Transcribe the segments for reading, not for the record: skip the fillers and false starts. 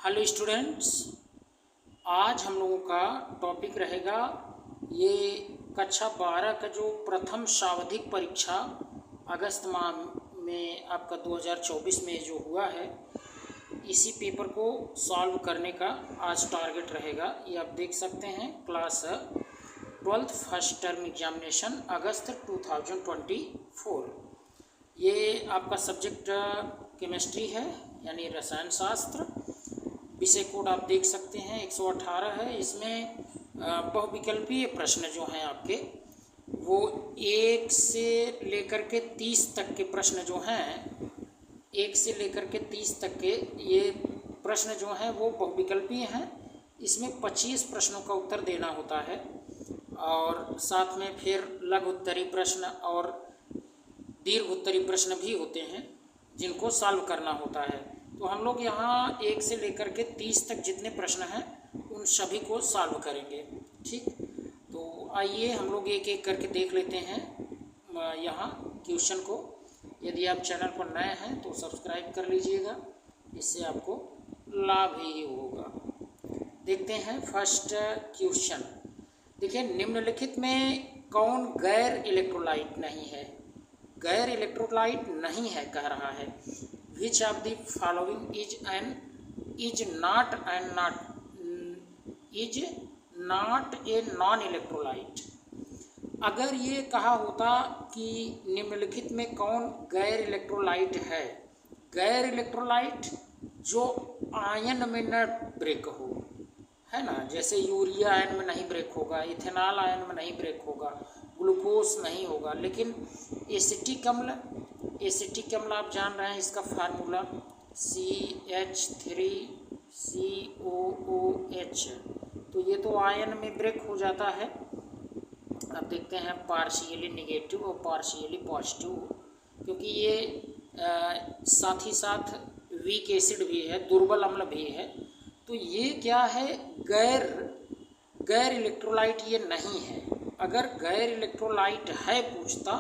Hello students, आज हम लोगों का टॉपिक रहेगा ये कक्षा 12 का जो प्रथम सावधिक परीक्षा अगस्त माह में आपका 2024 में जो हुआ है, इसी पेपर को सॉल्व करने का आज टारगेट रहेगा। ये आप देख सकते हैं, class 12th first term examination August 2024। ये आपका सब्जेक्ट केमिस्ट्री है, यानी रसायन शास्त्र। विषय कोड आप देख सकते हैं 118 है। इसमें बहुविकल्पीय प्रश्न जो हैं आपके, वो 1 से लेकर के 30 तक के प्रश्न जो हैं, 1 से लेकर के 30 तक के ये प्रश्न जो हैं वो बहुविकल्पीय हैं। इसमें 25 प्रश्नों का उत्तर देना होता है और साथ में फिर लघु उत्तरीय प्रश्न और दीर्घ उत्तरीय प्रश्न भी होते हैं जिनको सॉल्व करना होता है। तो हम लोग यहाँ 1 से लेकर के 30 तक जितने प्रश्न हैं उन सभी को सॉल्व करेंगे। ठीक, तो आइए हम लोग एक एक करके देख लेते हैं यहाँ क्वेश्चन को। यदि आप चैनल पर नए हैं तो सब्सक्राइब कर लीजिएगा, इससे आपको लाभ ही होगा। देखते हैं फर्स्ट क्वेश्चन। देखिए, निम्नलिखित में कौन गैर इलेक्ट्रोलाइट नहीं है? गैर इलेक्ट्रोलाइट नहीं है कह रहा है। Which of the following is not a non electrolyte. अगर ये कहा होता कि निम्नलिखित में कौन गैर इलेक्ट्रोलाइट है, गैर इलेक्ट्रोलाइट जो आयन में न ब्रेक हो, है ना, जैसे यूरिया आयन में नहीं ब्रेक होगा, इथेनॉल आयन में नहीं ब्रेक होगा, ग्लूकोज नहीं होगा। लेकिन एसिटिक अम्ल आप जान रहे हैं इसका फार्मूला CH3COOH, तो ये तो आयन में ब्रेक हो जाता है। अब देखते हैं पार्शियली निगेटिव और पार्शियली पॉजिटिव, क्योंकि ये साथ ही साथ वीक एसिड भी है, दुर्बल अम्ल भी है। तो ये क्या है, गैर इलेक्ट्रोलाइट ये नहीं है। अगर गैर इलेक्ट्रोलाइट है पूछता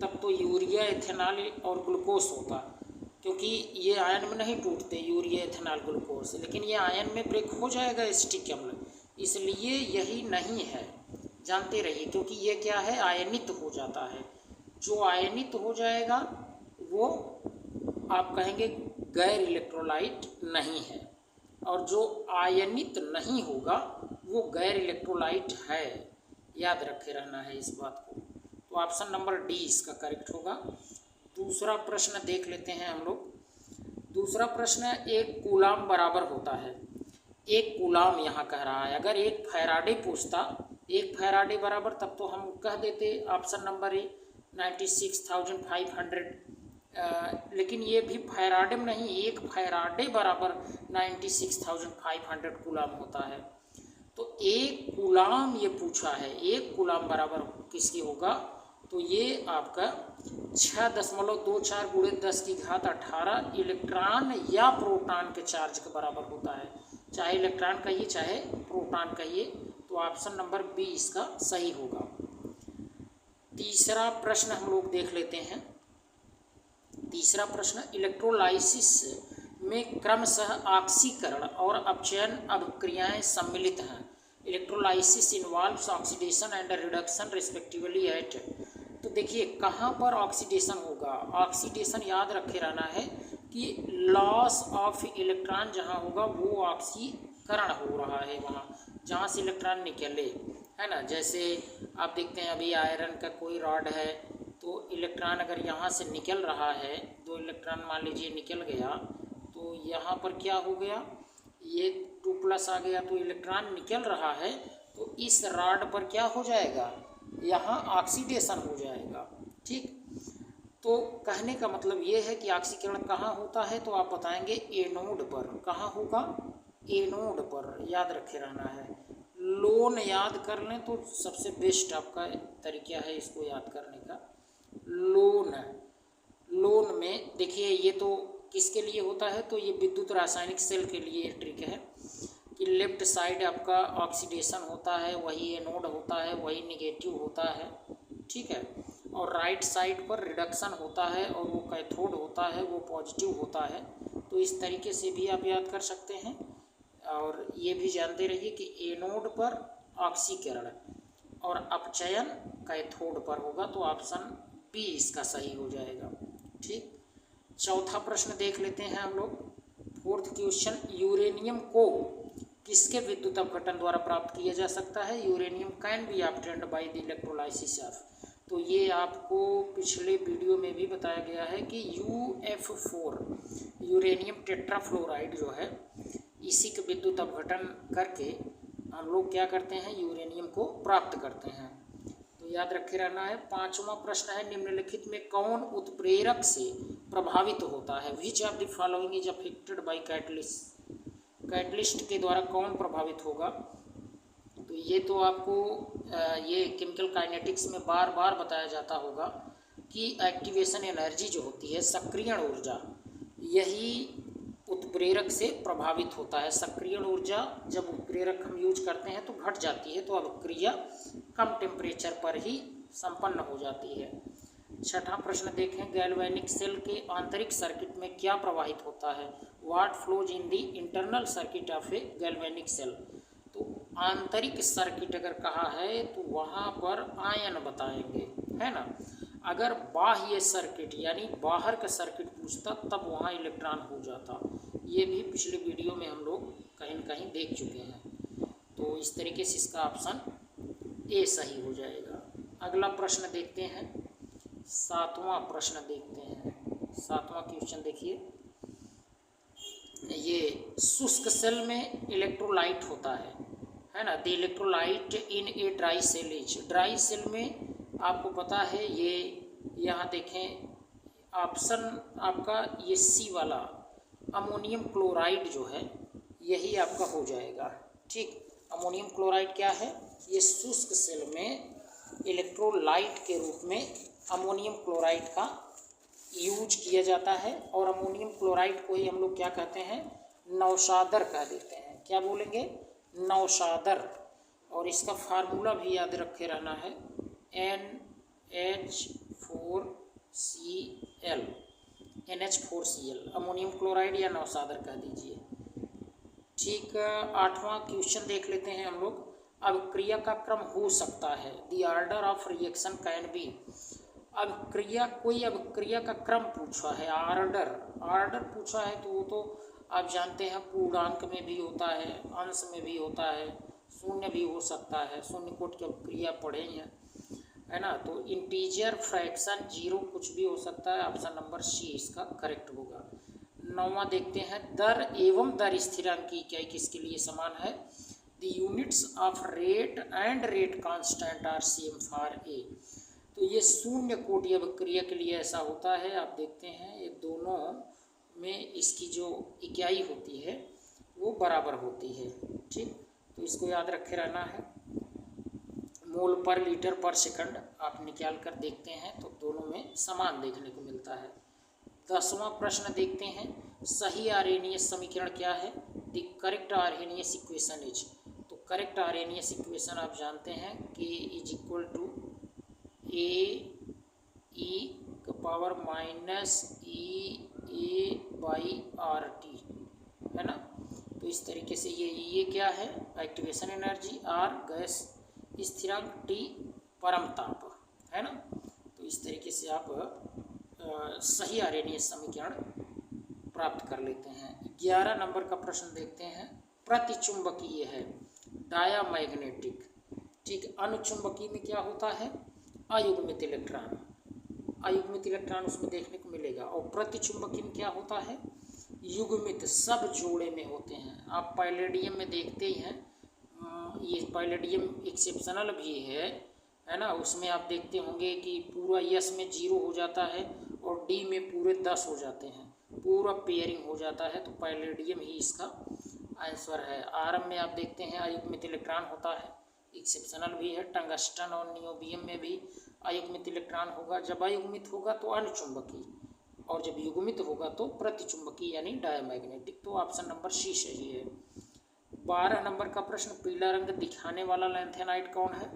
तब तो यूरिया, इथेनॉल और ग्लूकोज होता, क्योंकि ये आयन में नहीं टूटते यूरिया, इथेनॉल, ग्लूकोज। लेकिन ये आयन में ब्रेक हो जाएगा एसिटिक अम्ल, इसलिए यही नहीं है। जानते रहिए, क्योंकि ये क्या है, आयनित हो जाता है। जो आयनित हो जाएगा वो आप कहेंगे गैर इलेक्ट्रोलाइट नहीं है, और जो आयनित नहीं होगा वो गैर इलेक्ट्रोलाइट है। याद रखे रहना है इस बात को। तो ऑप्शन नंबर डी इसका करेक्ट होगा। दूसरा प्रश्न देख लेते हैं हम लोग। दूसरा प्रश्न, एक कूलाम बराबर होता है। एक कूलाम यहाँ कह रहा है। अगर एक फैराडे पूछता, एक फैराडे बराबर, तब तो हम कह देते ऑप्शन नंबर ए 96,500। लेकिन ये भी फैराडे में नहीं, एक फैराडे बराबर 96,500 कूलाम होता है। तो एक कूलाम ये पूछा है, एक कूलाम बराबर किसकी होगा? तो ये आपका 6.24 × 10⁻18 इलेक्ट्रॉन या प्रोटॉन के चार्ज के बराबर होता है। चाहे इलेक्ट्रॉन कहिए चाहे प्रोटॉन कहिए, तो ऑप्शन नंबर बी इसका सही होगा। तीसरा प्रश्न हम लोग देख लेते हैं। तीसरा प्रश्न, इलेक्ट्रोलाइसिस में क्रमशः ऑक्सीकरण और अपचयन अभिक्रियाएं सम्मिलित हैं। Electrolysis involves oxidation and reduction respectively at. तो देखिए, कहाँ पर ऑक्सीडेशन होगा? ऑक्सीडेशन याद रखे रहना है कि लॉस ऑफ इलेक्ट्रॉन जहाँ होगा वो ऑक्सीकरण हो रहा है, वहाँ जहाँ से इलेक्ट्रॉन निकले, है ना। जैसे आप देखते हैं अभी आयरन का कोई रॉड है, तो इलेक्ट्रॉन अगर यहाँ से निकल रहा है, 2 इलेक्ट्रॉन मान लीजिए निकल गया, तो यहाँ पर क्या हो गया, ये 2+ आ गया, तो इलेक्ट्रॉन निकल रहा है, तो इस रॉड पर क्या हो जाएगा, यहाँ ऑक्सीडेशन हो जाएगा। ठीक, तो कहने का मतलब ये है कि ऑक्सीकरण कहाँ होता है, तो आप बताएंगे एनोड पर। कहाँ होगा? एनोड पर। याद रखे रहना है। लोन याद कर लें तो सबसे बेस्ट आपका तरीका है इसको याद करने का। लोन में देखिए, ये तो किसके लिए होता है, तो ये विद्युत रासायनिक सेल के लिए ट्रिक है कि लेफ्ट साइड आपका ऑक्सीडेशन होता है, वही एनोड होता है, वही निगेटिव होता है। ठीक है, और राइट साइड पर रिडक्शन होता है और वो कैथोड होता है, वो पॉजिटिव होता है। तो इस तरीके से भी आप याद कर सकते हैं। और ये भी जानते रहिए कि एनोड पर ऑक्सीकरण और अपचयन कैथोड पर होगा, तो ऑप्शन बी इसका सही हो जाएगा। ठीक, चौथा प्रश्न देख लेते हैं हम लोग। फोर्थ क्वेश्चन, यूरेनियम को किसके विद्युत अपघटन द्वारा प्राप्त किया जा सकता है? Uranium can be obtained by the electrolysis of. तो ये आपको पिछले वीडियो में भी बताया गया है कि UF4 यूरेनियम टेट्राफ्लोराइड जो है, इसी के विद्युत अपघटन करके हम लोग क्या करते हैं, यूरेनियम को प्राप्त करते हैं। तो याद रखे रहना है। पांचवा प्रश्न है, निम्नलिखित में कौन उत्प्रेरक से प्रभावित होता है? Which of the following is affected by catalyst? Catalyst के द्वारा कौन प्रभावित होगा? तो ये तो आपको ये केमिकल काइनेटिक्स में बार बार बताया जाता होगा कि एक्टिवेशन एनर्जी जो होती है, सक्रियण ऊर्जा, यही उत्प्रेरक से प्रभावित होता है। सक्रियण ऊर्जा जब उत्प्रेरक हम यूज करते हैं तो घट जाती है, तो अभिक्रिया कम टेम्परेचर पर ही संपन्न हो जाती है। छठा प्रश्न देखें, गैल्वेनिक सेल के आंतरिक सर्किट में क्या प्रवाहित होता है? What flows in the internal circuit of a galvanic cell? तो आंतरिक सर्किट अगर कहा है तो वहाँ पर आयन बताएंगे, है ना। अगर बाह्य सर्किट यानी बाहर का सर्किट पूछता तब वहाँ इलेक्ट्रॉन हो जाता। ये भी पिछले वीडियो में हम लोग कहीं न कहीं देख चुके हैं। तो इस तरीके से इसका ऑप्शन ए सही हो जाएगा। अगला प्रश्न देखते हैं, सातवां प्रश्न देखते हैं। सातवां क्वेश्चन देखिए, ये शुष्क सेल में इलेक्ट्रोलाइट होता है ना। The electrolyte in a dry cell is. Dry cell में आपको पता है, ये यहाँ देखें ऑप्शन आपका ये सी वाला अमोनियम क्लोराइड जो है, यही आपका हो जाएगा। ठीक, अमोनियम क्लोराइड क्या है? ये शुष्क सेल में इलेक्ट्रोलाइट के रूप में अमोनियम क्लोराइड का यूज किया जाता है। और अमोनियम क्लोराइड को ही हम लोग क्या कहते हैं? नौशादर कह देते हैं। क्या बोलेंगे? नौशादर। और इसका फार्मूला भी याद रखे रहना है, NH4Cl, अमोनियम क्लोराइड या नौशादर कह दीजिए। ठीक, आठवां क्वेश्चन देख लेते हैं हम लोग। अभिक्रिया का क्रम हो सकता है, the order of reaction can be. अभिक्रिया, कोई अभिक्रिया का क्रम पूछा है, ऑर्डर पूछा है, तो वो तो आप जानते हैं पूर्णांक में भी होता है, अंश में भी होता है, शून्य भी हो सकता है। शून्य कोटि की अभिक्रिया पढ़े हैं, है ना। तो इंटीजर, फ्रैक्शन, जीरो कुछ भी हो सकता है। ऑप्शन नंबर सी इसका करेक्ट होगा। नौवां देखते हैं, दर एवं दर स्थिरांक की इकाई किसके लिए समान है? The units of rate and rate constant are same for a. तो ये शून्य कोटि अभिक्रिया के लिए ऐसा होता है। आप देखते हैं ये दोनों में इसकी जो इकाई होती है वो बराबर होती है। ठीक, तो इसको याद रखे रहना है। मोल पर लीटर पर सेकंड आप निकाल कर देखते हैं तो दोनों में समान देखने को मिलता है। 10वां प्रश्न देखते हैं, सही आर्हेनियस समीकरण क्या है? The correct Arrhenius equation is. तो करेक्ट आर्हेनियस इक्वेशन आप जानते हैं कि इज इक्वल टू Ae⁻ है ना। तो इस तरीके से ये क्या है? एक्टिवेशन एनर्जी, आर गैस स्थिरांक, टी परम ताप, है ना। तो इस तरीके से आप सही आर्हेनियस समीकरण प्राप्त कर लेते हैं। 11 नंबर का प्रश्न देखते हैं, प्रतिचुंबकीय है, डायामैग्नेटिक। ठीक, अनुचुंबकीय में क्या होता है? अयुग्मित इलेक्ट्रॉन, अयुग्मित इलेक्ट्रॉन उसमें देखने को मिलेगा। और प्रतिचुंबकीय में क्या होता है? युग्मित, सब जोड़े में होते हैं। आप पैलेडियम में देखते ही हैं, ये पैलेडियम एक्सेप्शनल भी है ना। उसमें आप देखते होंगे कि पूरा यस में 0 हो जाता है और डी में पूरे 10 हो जाते हैं, पूरा पेयरिंग हो जाता है। तो पैलेडियम ही इसका आंसर है। आरएम में आप देखते हैं अयुग्मित इलेक्ट्रॉन होता है, एक्सेप्शनल भी है। टंगस्टन और नियोबियम में भी अयुग्मित इलेक्ट्रॉन होगा। जब अयुग्मित होगा तो अनुचुंबकीय, और जब युग्मित होगा तो प्रतिचुंबकीय यानी डायमैग्नेटिक। तो ऑप्शन नंबर सी सही है। 12 नंबर का प्रश्न, पीला रंग दिखाने वाला लैंथेनाइट कौन है?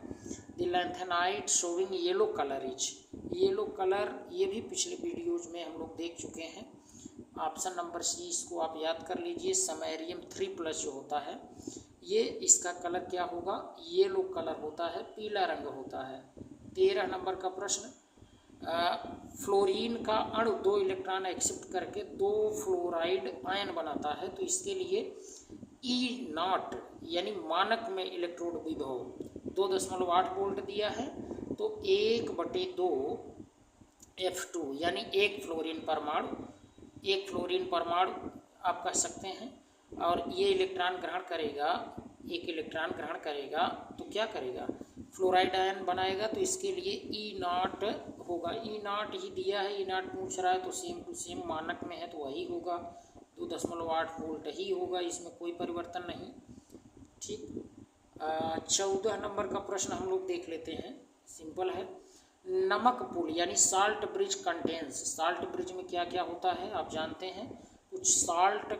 The lanthanide showing yellow colour is. Yellow colour, ये भी पिछले वीडियोज में हम लोग देख चुके हैं। ऑप्शन नंबर सी, इसको आप याद कर लीजिए। समैरियम 3+ जो होता है ये, इसका कलर क्या होगा, येलो कलर होता है, पीला रंग होता है। 13 नंबर का प्रश्न, फ्लोरीन का अणु 2 इलेक्ट्रॉन एक्सेप्ट करके 2 फ्लोराइड आयन बनाता है, तो इसके लिए E0 यानी मानक में इलेक्ट्रोड विभव 2.8 वोल्ट दिया है, तो 1/2 F2 यानी एक फ्लोरीन परमाणु आप कह सकते हैं। और ये इलेक्ट्रॉन ग्रहण करेगा, एक इलेक्ट्रॉन ग्रहण करेगा तो क्या करेगा, फ्लोराइड आयन बनाएगा, तो इसके लिए E0 होगा। E0 ही दिया है, E0 पूछ रहा है तो सेम टू सेम मानक में है तो वही होगा, 2.8 वोल्ट ही होगा, इसमें कोई परिवर्तन नहीं। ठीक। 14 नंबर का प्रश्न हम लोग देख लेते हैं, सिंपल है। नमक पुल यानी salt bridge contains, salt bridge में क्या क्या होता है आप जानते हैं, कुछ साल्ट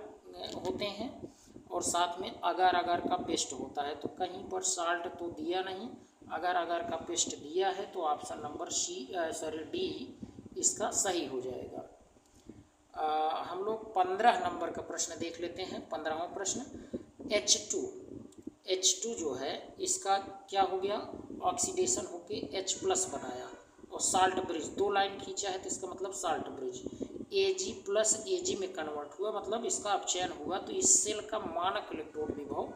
होते हैं और साथ में अगार अगार का पेस्ट होता है, तो कहीं पर साल्ट तो दिया नहीं, अगार अगार का पेस्ट दिया है, तो ऑप्शन नंबर डी इसका सही हो जाएगा। हम लोग 15 नंबर का प्रश्न देख लेते हैं। 15वां प्रश्न, H2 जो है इसका क्या हो गया, ऑक्सीडेशन होके H+ बनाया और साल्ट ब्रिज 2 लाइन खींचा है, तो इसका मतलब साल्ट ब्रिज Ag+ में कन्वर्ट हुआ, मतलब इसका अपचयन हुआ, तो इस सेल का मानक इलेक्ट्रोड विभव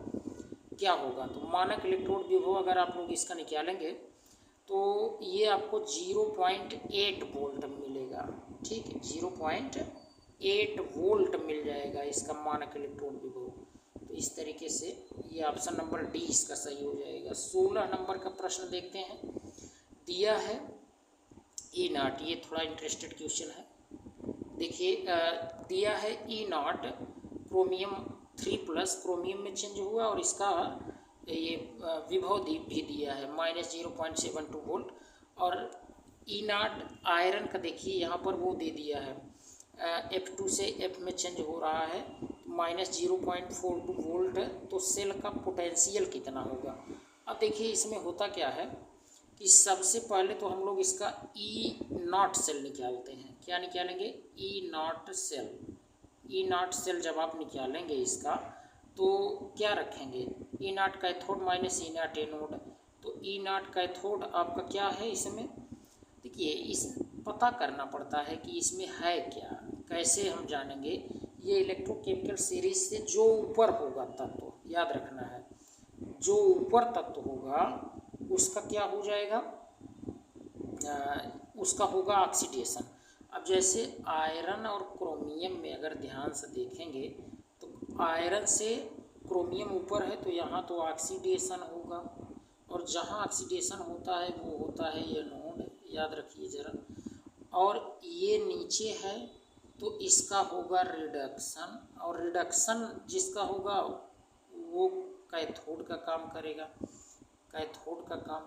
क्या होगा। तो मानक इलेक्ट्रोड विभव अगर आप लोग इसका निकालेंगे तो ये आपको 0.8 वोल्ट मिलेगा। ठीक है, 0.8 वोल्ट मिल जाएगा इसका मानक इलेक्ट्रोड विभव। तो इस तरीके से ये ऑप्शन नंबर डी इसका सही हो जाएगा। 16 नंबर का प्रश्न देखते हैं, दिया है E0, ये थोड़ा इंटरेस्टेड क्वेश्चन है। देखिए दिया है E0 क्रोमियम 3+, क्रोमियम में चेंज हुआ और इसका ये विभव भी दिया है -0.72 वोल्ट। और E0 आयरन का देखिए यहाँ पर वो दे दिया है, F2 से F में चेंज हो रहा है, -0.42 वोल्ट, तो सेल का पोटेंशियल कितना होगा। अब देखिए इसमें होता क्या है कि सबसे पहले तो हम लोग इसका E0 सेल निकालते हैं। क्या निकालेंगे, E0 सेल। E0 सेल जब आप निकालेंगे इसका तो क्या रखेंगे, E0 कैथोड -E0 एनोड, तो E0 कैथोड आपका क्या है इसमें, देखिए इस पता करना पड़ता है कि इसमें है क्या, कैसे हम जानेंगे, ये इलेक्ट्रोकेमिकल सीरीज से जो ऊपर होगा तत्व, याद रखना है, जो ऊपर तत्व होगा उसका क्या हो जाएगा, उसका होगा ऑक्सीडेशन। अब जैसे आयरन और क्रोमियम में अगर ध्यान से देखेंगे तो आयरन से क्रोमियम ऊपर है तो यहाँ तो ऑक्सीडेशन होगा, और जहाँ ऑक्सीडेशन होता है वो होता है ये नोड, याद रखिए ज़रा। और ये नीचे है तो इसका होगा रिडक्शन, और रिडक्शन जिसका होगा वो कैथोड का काम करेगा, कैथोड का काम।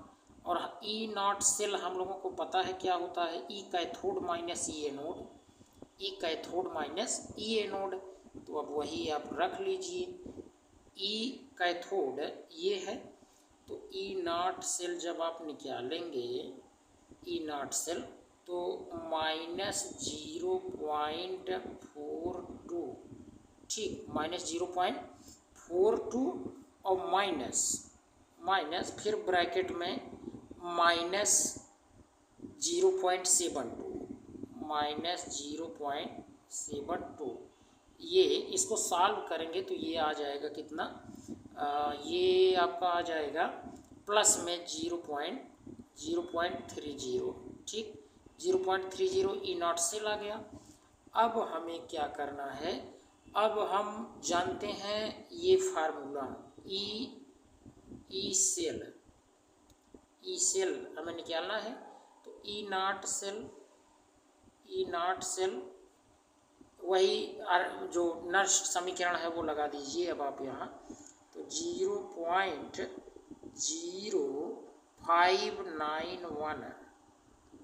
और E0 सेल हम लोगों को पता है क्या होता है, E cathode -E anode, E cathode -E anode, तो अब वही आप रख लीजिए, E कैथोड ये है, तो E0 सेल जब आप निकालेंगे, E0 सेल तो -0.42, ठीक, -0.42 और माइनस फिर ब्रैकेट में -0.72, ये इसको सॉल्व करेंगे तो ये आ जाएगा कितना, ये आपका आ जाएगा प्लस में 0.30, ठीक, 0.30 E0 सेल आ गया। अब हमें क्या करना है, अब हम जानते हैं ये फार्मूला ई सेल हमें निकालना है, तो E0 सेल वही जो नर्स समीकरण है वो लगा दीजिए अब आप यहाँ, तो 0.0591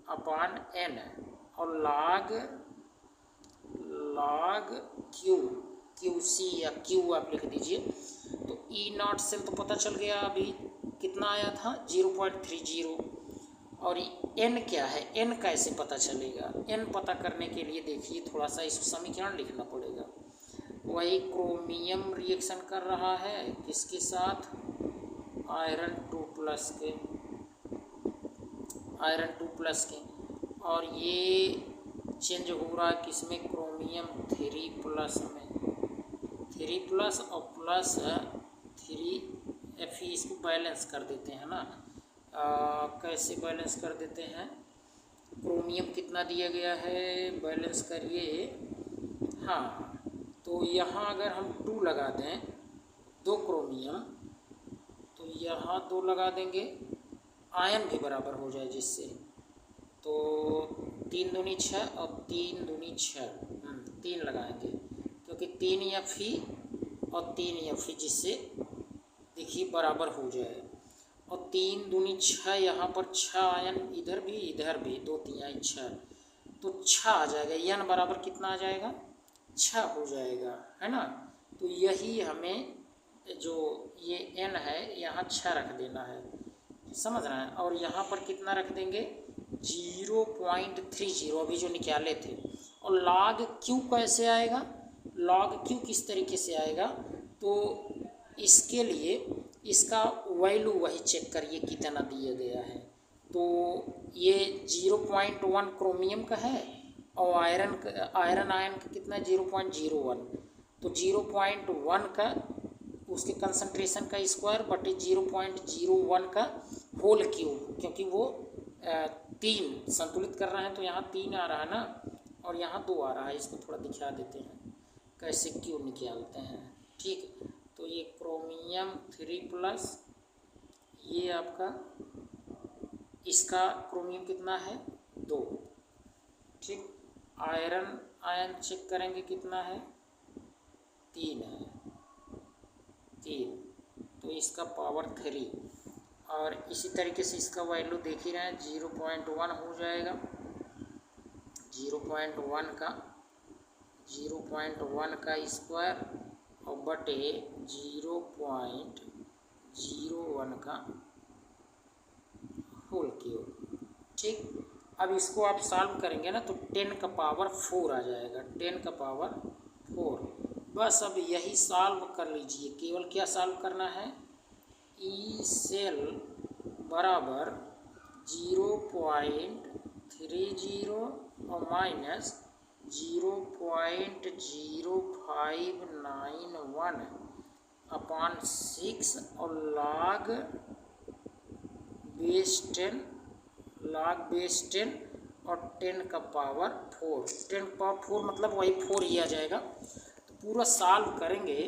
अपान n और log QC या Q आप लिख दीजिए। तो E0 सेल तो पता चल गया, अभी कितना आया था 0.30, और n क्या है, n कैसे पता चलेगा? n पता करने के लिए देखिए थोड़ा सा इसको समीकरण लिखना पड़ेगा। वही क्रोमियम रिएक्शन कर रहा है किसके साथ, आयरन 2+ के, आयरन 2+ के, और ये चेंज हो रहा है किसमें, क्रोमियम 3+ में, 3+ और प्लस 3Fe। इसको बैलेंस कर देते हैं ना, कैसे बैलेंस कर देते हैं, क्रोमियम कितना दिया गया है, बैलेंस करिए। हाँ, तो यहाँ अगर हम 2 लगा दें, 2 क्रोमियम, तो यहाँ 2 लगा देंगे, आयन भी बराबर हो जाए जिससे, तो 3 दूनी 6 और 3 दूनी 6, 3 लगाएंगे क्योंकि 3Fe और 3Fe जिससे देखिए बराबर हो जाए, और 3 दूनी 6, यहाँ पर 6 आयन इधर भी 2 3 6, तो 6 आ जाएगा, n बराबर कितना आ जाएगा, 6 हो जाएगा, है ना। तो यही हमें जो ये n है यहाँ 6 रख देना है, समझ रहे हैं, और यहाँ पर कितना रख देंगे, 0.30 अभी जो निकाले थे। और log Q कैसे आएगा, log Q किस तरीके से आएगा, तो इसके लिए इसका वैल्यू वही चेक करिए कितना दिया गया है। तो ये 0.1 क्रोमियम का है और आयरन आयन का कितना, 0.01, तो 0.1 का उसके कंसंट्रेशन का स्क्वायर बटे 0.01 का होल क्यूब, क्योंकि वो 3 संतुलित कर रहे हैं तो यहाँ 3 आ रहा है ना, और यहाँ 2 आ रहा है। इसको थोड़ा दिखा देते हैं कैसे क्यूब निकालते हैं, ठीक। तो ये क्रोमियम 3+, ये आपका इसका क्रोमियम कितना है, 2, ठीक। आयरन चेक करेंगे कितना है, 3 है, 3, तो इसका पावर 3, और इसी तरीके से इसका वैल्यू देख ही रहे हैं, 0.1 हो जाएगा, 0.1 का स्क्वायर और बटे 0.01 का होल क्यूब, ठीक। अब इसको आप सॉल्व करेंगे ना तो 10 का पावर 4 आ जाएगा, 10 का पावर 4। बस अब यही सॉल्व कर लीजिए, केवल क्या सॉल्व करना है, ई सेल बराबर 0.30 और माइनस 0.0591 अपॉन 6 और log बेस 10 और 10 का पावर 4, 10 का पावर 4 मतलब वही 4 ही आ जाएगा। तो पूरा सॉल्व करेंगे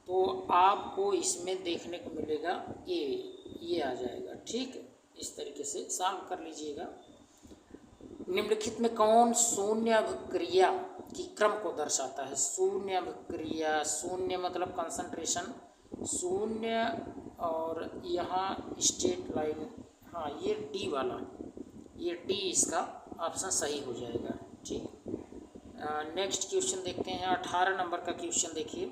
तो आपको इसमें देखने को मिलेगा ये आ जाएगा, ठीक। इस तरीके से सॉल्व कर लीजिएगा। निम्नलिखित में कौन शून्य अभिक्रिया की क्रम को दर्शाता है, शून्य अभिक्रिया, शून्य मतलब कंसंट्रेशन शून्य, और यहाँ स्ट्रेट लाइन, हाँ ये डी वाला, ये डी इसका ऑप्शन सही हो जाएगा, ठीक। नेक्स्ट क्वेश्चन देखते हैं, 18 नंबर का क्वेश्चन देखिए।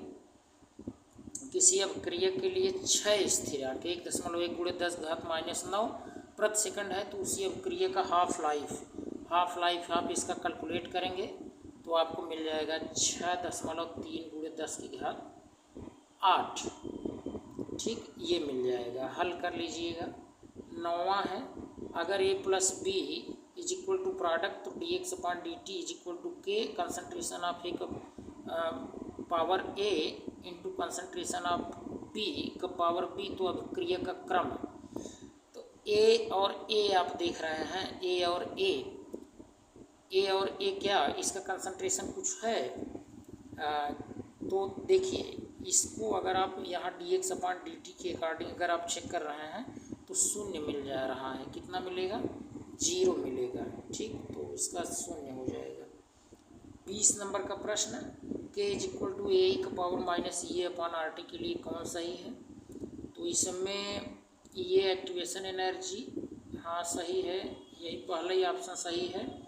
किसी अभिक्रिया के लिए 6 स्थिरांक 1.1 × 10⁻⁻9 प्रति सेकंड है, तो उसी अभिक्रिया का हाफ लाइफ आप इसका कैलकुलेट करेंगे तो आपको मिल जाएगा 6.3 × 10⁸, ठीक, ये मिल जाएगा। हल कर लीजिएगा। 9वां है, अगर a + b = प्रोडक्ट तो dx/dt = k concentration of a का power a into concentration of b का पावर b, तो अभिक्रिया का क्रम। तो a और a आप देख रहे हैं, a और a क्या, इसका कंसंट्रेशन कुछ है, तो देखिए इसको अगर आप यहाँ dx/dt के अकॉर्डिंग अगर आप चेक कर रहे हैं तो शून्य मिल जा रहा है, कितना मिलेगा, 0 मिलेगा, ठीक। तो इसका शून्य हो जाएगा। 20 नंबर का प्रश्न, k = a⁻−e/RT के लिए कौन सही है, तो इसमें ये एक्टिवेशन एनर्जी, हाँ सही है, यही पहला ही ऑप्शन सही है।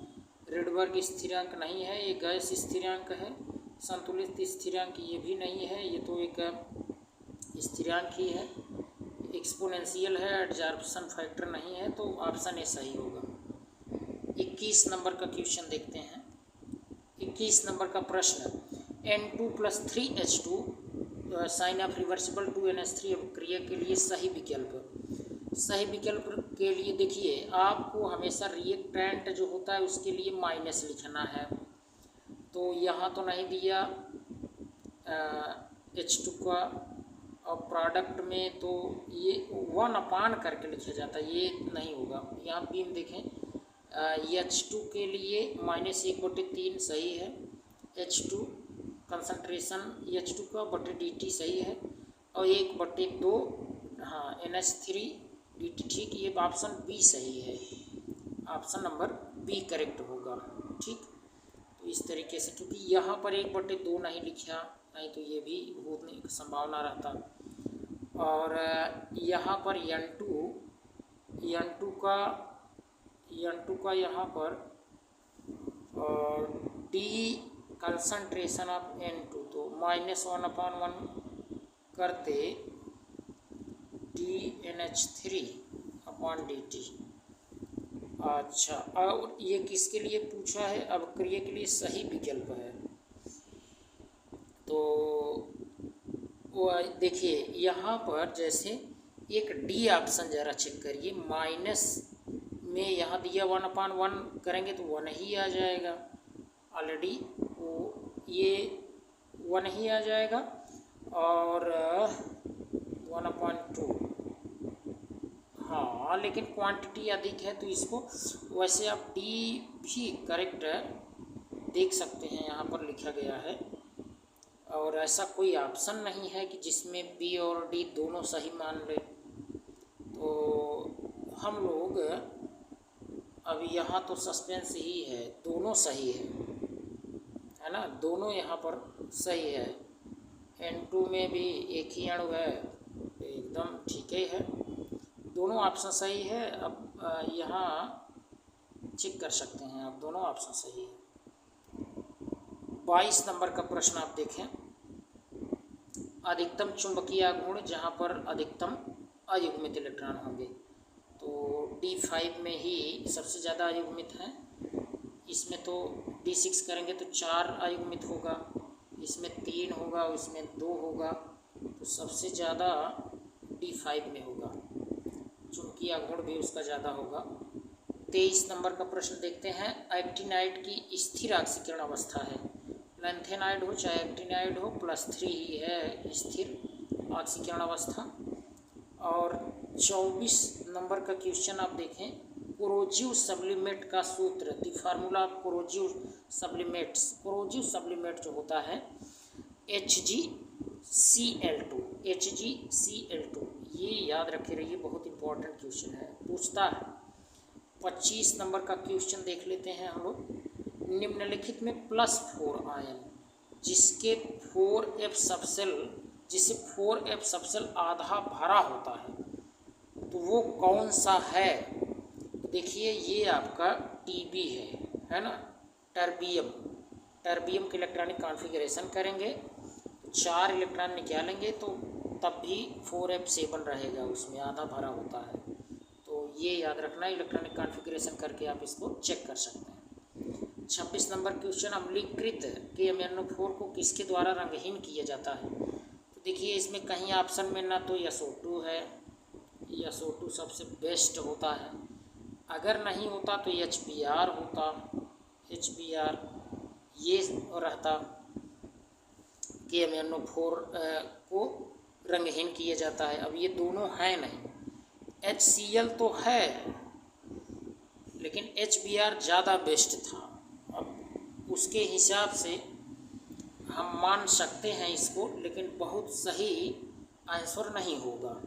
रेडबर्ग स्थिरांक नहीं है, ये गैस स्थिरांक है। संतुलित स्थिरांक ये भी नहीं है, ये तो एक स्थिरांक ही है। एक्सपोनेंशियल है, एडजॉर्प्शन फैक्टर नहीं है, तो ऑप्शन ए सही होगा। 21 नंबर का क्वेश्चन देखते हैं। 21 नंबर का प्रश्न, N2+3H2 sign of reversible 2NH3 अभिक्रिया के लिए सही विकल्प। सही विकल्प के लिए देखिए, आपको हमेशा रिएक्टेंट जो होता है उसके लिए माइनस लिखना है। तो यहाँ तो नहीं दिया H2 का, और प्रोडक्ट में तो ये 1 करके लिखा जाता है, ये नहीं होगा। यहाँ बी में देखें, H2 के लिए -1/3 सही है। H2 कंसंट्रेशन H2 का /dt सही है, और 1/2 हाँ NH3 dt, ठीक। ये ऑप्शन बी सही है, ऑप्शन नंबर बी करेक्ट होगा, ठीक। तो इस तरीके से, क्योंकि यहाँ पर 1/2 नहीं लिखा, नहीं तो ये भी होने की संभावना रहता। और यहाँ पर N2 का यहाँ पर डी कंसंट्रेशन ऑफ N2, तो -1/1 करते dNH3/dt। अच्छा, और ये किसके लिए पूछा है? अभिक्रिया के लिए सही विकल्प है। तो वो देखिए यहाँ पर जैसे एक डी ऑप्शन ज़रा चेक करिए, माइनस में यहाँ दिया 1/1 करेंगे तो 1 ही आ जाएगा, ऑलरेडी वो ये 1 ही आ जाएगा। और 1/2, हाँ, लेकिन क्वांटिटी अधिक है तो इसको वैसे आप डी भी करेक्ट देख सकते हैं, यहाँ पर लिखा गया है। और ऐसा कोई ऑप्शन नहीं है कि जिसमें बी और डी दोनों सही मान ले। तो हम लोग अभी यहाँ तो सस्पेंस ही है, दोनों सही है ना, दोनों यहाँ पर सही है। N2 में भी एक ही अणु है, एकदम ठीक ही है, दोनों ऑप्शन सही है। अब यहाँ चेक कर सकते हैं आप, दोनों ऑप्शन सही है। 22 नंबर का प्रश्न आप देखें, अधिकतम चुंबकीय गुण जहाँ पर अधिकतम अयुग्मित इलेक्ट्रॉन होंगे, तो D5 में ही सबसे ज़्यादा अयुग्मित हैं। इसमें तो D6 करेंगे तो 4 अयुग्मित होगा, इसमें 3 होगा, इसमें 2 होगा, तो सबसे ज़्यादा D5 में होगा, चुंबकीय गुण भी उसका ज़्यादा होगा। 23 नंबर का प्रश्न देखते हैं, एक्टिनाइड की स्थिर ऑक्सीकरण अवस्था है, लैंथेनाइड हो चाहे एक्टिनाइड हो, +3 ही है स्थिर ऑक्सीकरण अवस्था। और 24 नंबर का क्वेश्चन आप देखें, कोरोजिव सब्लिमेट का सूत्र, the formula of corrosive sublimates. Corrosive sublimate जो होता है HgCl2, HgCl2, ये याद रखे रहिए, बहुत इंपॉर्टेंट क्वेश्चन है, पूछता है। 25 नंबर का क्वेश्चन देख लेते हैं हम लोग, निम्नलिखित में +4 आयन जिसके 4f सबसेल आधा भरा होता है, तो वो कौन सा है? तो देखिए ये आपका Tb है ना, टर्बियम के इलेक्ट्रॉनिक कॉन्फ़िगरेशन करेंगे, 4 इलेक्ट्रॉन निकालेंगे तो तब भी 4f7 रहेगा, उसमें आधा भरा होता है। तो ये याद रखना, इलेक्ट्रॉनिक कॉन्फ़िगरेशन करके आप इसको चेक कर सकते हैं। 26 नंबर क्वेश्चन, अम्लीकृत KMnO4 को किसके द्वारा रंगहीन किया जाता है? तो देखिए इसमें कहीं ऑप्शन में ना तो SO2 है, SO2 सबसे बेस्ट होता है, अगर नहीं होता तो HBr होता, HBr ये रहता, KMnO4 को रंगहीन किया जाता है। अब ये दोनों हैं नहीं, HCl तो है लेकिन HBr ज़्यादा बेस्ट था, अब उसके हिसाब से हम मान सकते हैं इसको, लेकिन बहुत सही आंसर नहीं होगा,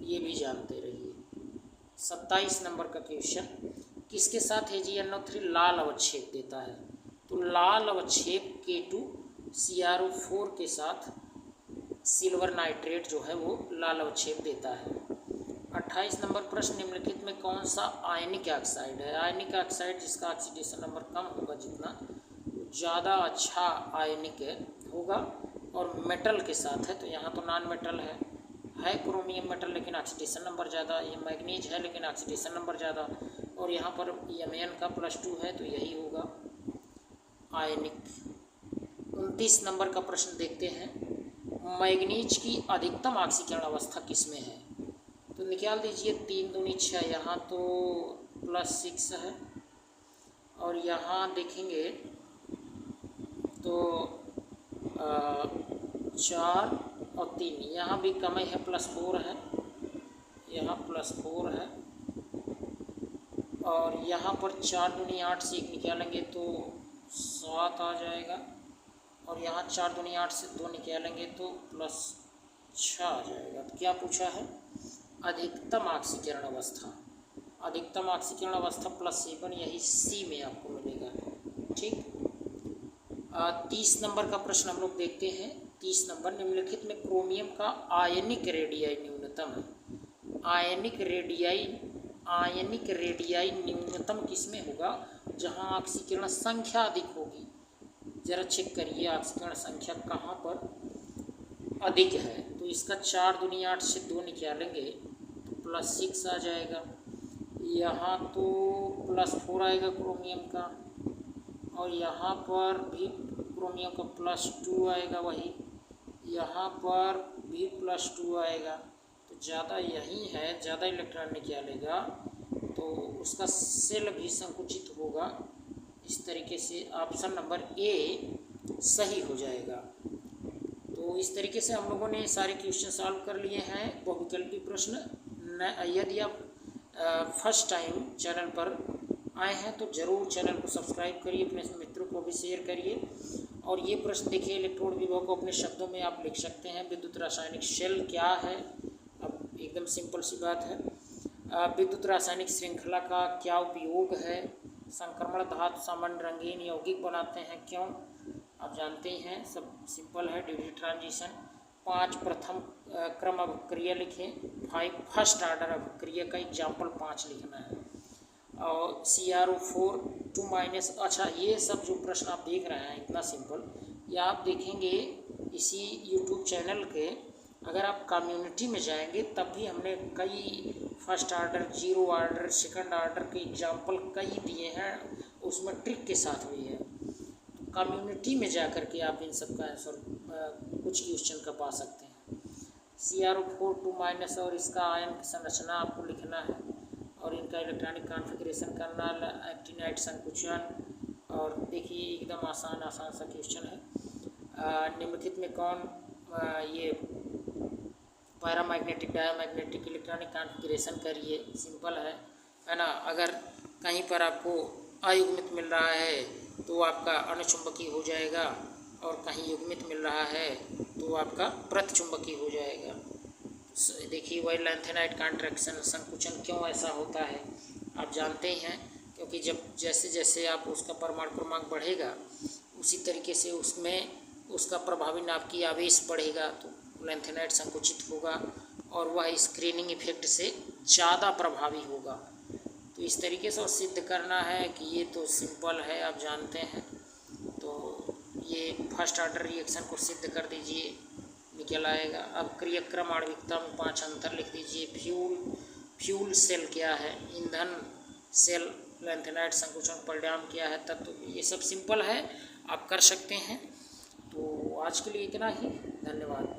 ये भी जानते रहिए। 27 नंबर का क्वेश्चन, किसके साथ AgNO3 लाल अवक्षेप देता है? तो लाल अवक्षेप K2CrO4 के साथ सिल्वर नाइट्रेट जो है वो लाल अवक्षेप देता है। 28 नंबर प्रश्न, निम्नलिखित में कौन सा आयनिक ऑक्साइड है? आयनिक ऑक्साइड जिसका ऑक्सीडेशन नंबर कम होगा जितना, ज़्यादा अच्छा आयनिक होगा और मेटल के साथ है, तो यहाँ तो नॉन मेटल है, है क्रोमियम मेटल लेकिन ऑक्सीडेशन नंबर ज़्यादा, ये मैग्नीज है लेकिन ऑक्सीडेशन नंबर ज़्यादा, और यहाँ पर Mn का +2 है तो यही होगा आयनिक। 29 नंबर का प्रश्न देखते हैं, मैग्नीज की अधिकतम ऑक्सीकरण अवस्था किसमें है? तो निकाल दीजिए, 3 दूनी 6, यहाँ तो +6 है, और यहाँ देखेंगे तो 4 और 3, यहाँ भी कम है, +4 है, यहाँ +4 है, और यहाँ पर 4 दूनी 8 से 1 निकालेंगे तो 7 आ जाएगा, और यहाँ 4 दूनी 8 से 2 निकालेंगे तो +6 आ जाएगा। तो क्या पूछा है? अधिकतम ऑक्सीकरण अवस्था। अधिकतम ऑक्सीकरण अवस्था +7, यही सी में आपको मिलेगा। ठीक। 30 नंबर का प्रश्न हम लोग देखते हैं। 30 नंबर, निम्नलिखित में क्रोमियम का आयनिक रेडियाई न्यूनतम है। आयनिक रेडियाई न्यूनतम किसमें होगा? जहाँ ऑक्सीकरण संख्या अधिक होगी। जरा चेक करिए ऑक्सीकरण संख्या कहाँ पर अधिक है। तो इसका 4 दूनी 8 से 2 निकालेंगे तो +6 आ जाएगा, यहाँ तो +4 आएगा क्रोमियम का, और यहाँ पर भी क्रोमियम का +2 आएगा, वही यहाँ पर भी +2 आएगा। तो ज़्यादा यही है, ज़्यादा इलेक्ट्रॉन निकालेगा तो उसका सेल भी संकुचित होगा। इस तरीके से ऑप्शन नंबर ए सही हो जाएगा। तो इस तरीके से हम लोगों ने सारे क्वेश्चन सॉल्व कर लिए हैं, बहुविकल्पी प्रश्न। यदि आप फर्स्ट टाइम चैनल पर आए हैं तो ज़रूर चैनल को सब्सक्राइब करिए, अपने मित्रों को भी शेयर करिए। और ये प्रश्न देखिए, इलेक्ट्रोड विभव को अपने शब्दों में आप लिख सकते हैं। विद्युत रासायनिक शेल क्या है? अब एकदम सिंपल सी बात है। विद्युत रासायनिक श्रृंखला का क्या उपयोग है? संक्रमण धातु सामान्य रंगीन यौगिक बनाते हैं, क्यों? आप जानते ही हैं, सब सिंपल है। Duty transition. 5 प्रथम क्रम अभिक्रिया लिखें। 5 फर्स्ट ऑर्डर अभिक्रिया का एग्जाम्पल 5 लिखना है। और CrO4 2-, अच्छा ये सब जो प्रश्न आप देख रहे हैं इतना सिंपल, ये आप देखेंगे इसी YouTube चैनल के, अगर आप कम्युनिटी में जाएंगे तब भी हमने कई first order, 0 order, second order के एग्जाम्पल कई दिए हैं, उसमें ट्रिक के साथ भी है। तो कम्युनिटी में जा कर के आप इन सब का आंसर कुछ क्वेश्चन का पा सकते हैं। CrO4 2-, और इसका आयन की संरचना आपको लिखना है, और इनका इलेक्ट्रॉनिक कॉन्फ़िगरेशन करना, एक्टिनाइड संकुचन। और देखिए एकदम आसान सा क्वेश्चन है। निम्नलिखित में कौन ये पैरामैग्नेटिक, डायमैग्नेटिक इलेक्ट्रॉनिक कॉन्फ़िगरेशन करिए, सिंपल है ना। अगर कहीं पर आपको अयुग्मित मिल रहा है तो आपका अनुचुंबकीय हो जाएगा, और कहीं युग्मित मिल रहा है तो आपका प्रतिचुंबकीय हो जाएगा। देखिए वही लैंथेनाइट कॉन्ट्रैक्शन, संकुचन क्यों ऐसा होता है आप जानते ही हैं, क्योंकि जब जैसे जैसे आप उसका परमाणु क्रमांक बढ़ेगा उसी तरीके से उसमें उसका प्रभावी नाभिकीय आवेश बढ़ेगा, तो लैंथेनाइट संकुचित होगा और वह स्क्रीनिंग इफेक्ट से ज़्यादा प्रभावी होगा। तो इस तरीके से सिद्ध करना है कि ये तो सिंपल है, आप जानते हैं। तो ये फर्स्ट ऑर्डर रिएक्शन को सिद्ध कर दीजिए, निकल आएगा। अब क्रियाक्रम आणविकता में 5 अंतर लिख दीजिए। फ्यूल सेल क्या है? ईंधन सेल। लैंथेनाइट संकुचन परिणाम क्या है? तत्व। ये सब सिंपल है, आप कर सकते हैं। तो आज के लिए इतना ही, धन्यवाद।